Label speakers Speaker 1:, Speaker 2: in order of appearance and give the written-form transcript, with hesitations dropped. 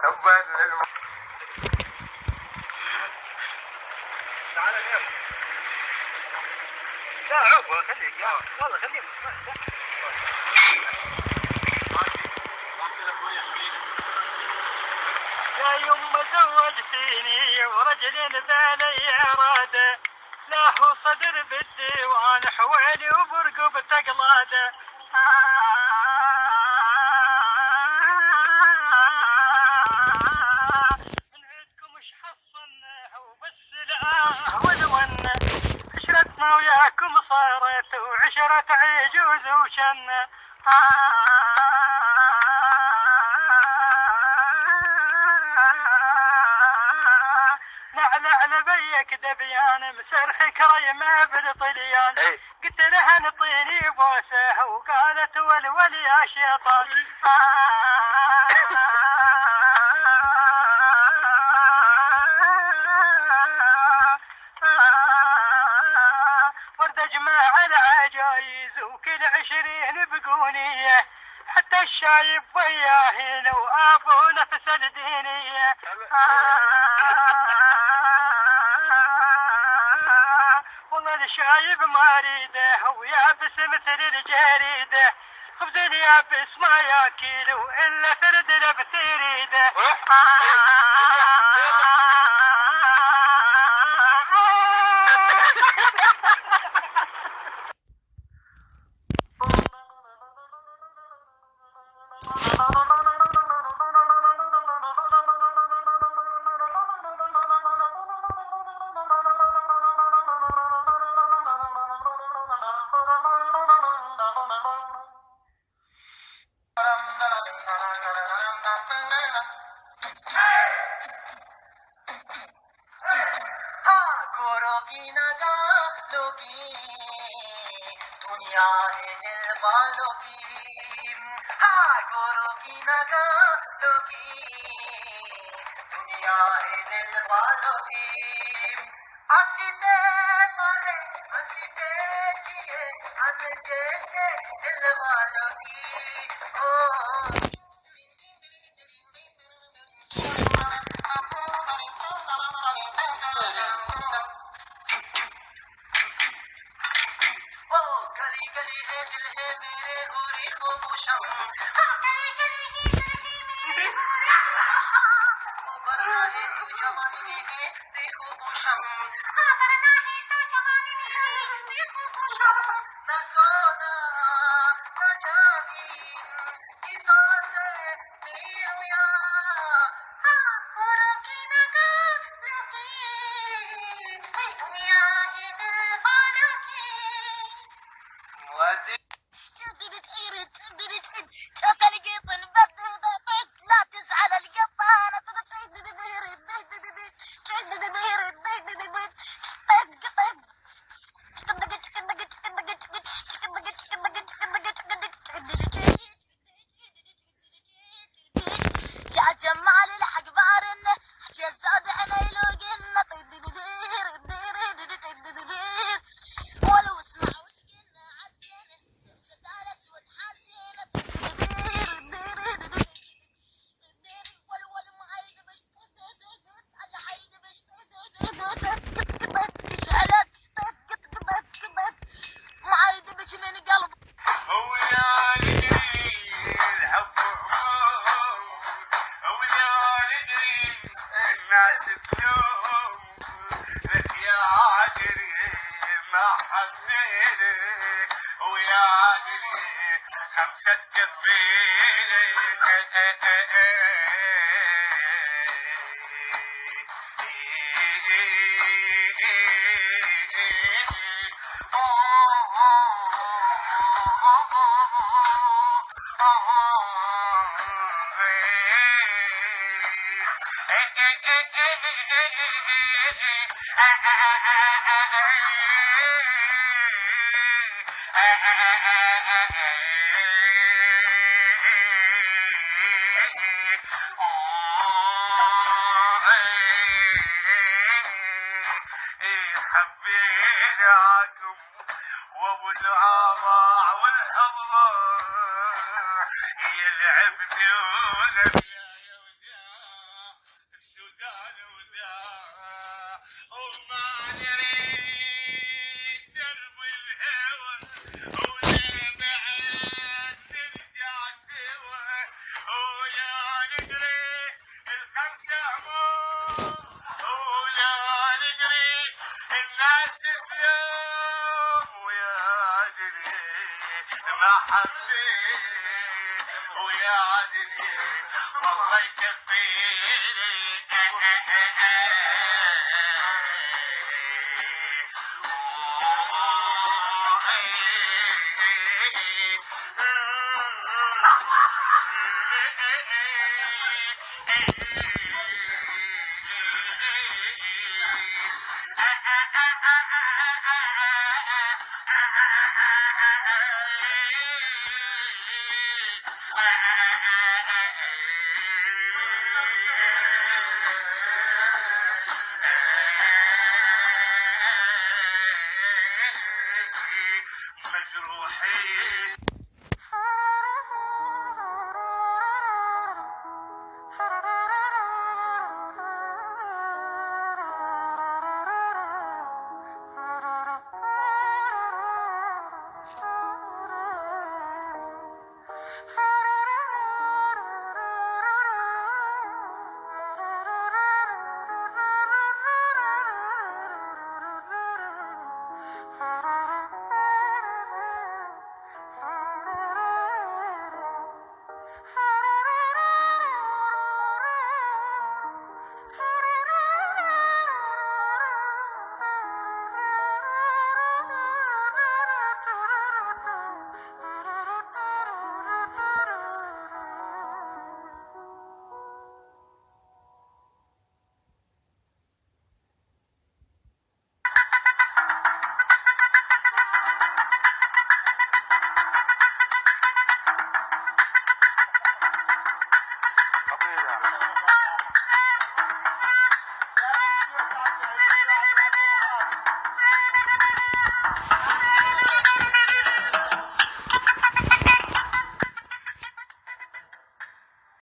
Speaker 1: تبت تعال اليوم. لا عفوا خليك والله خليك. يا يما زوجتيني ورجل بالي اراده، لا هو صدر بالديوان حويلي وبرقب تقلاده. نعيدكم ايش حصلنا وبس الآه والونه، عشرتنا وياكم صارت وعشرة عجوز وشنه. نعلع لبيك دبيان مسرحك ريمه بالطليان، قلت لها نطيني بوسه وقالت ولول يا شيطان. ورد اجمع العجايز وكل 20 بقونيه، حتى الشايب وياه لو ابو نفس الدينيه. والله الشايب ما اريده ويابس مثل الجريده، خبز اليابس ما ياكل الا فرد لبس يريده. ادري ما حبيت ويا ادري والله يكفيني مجروحين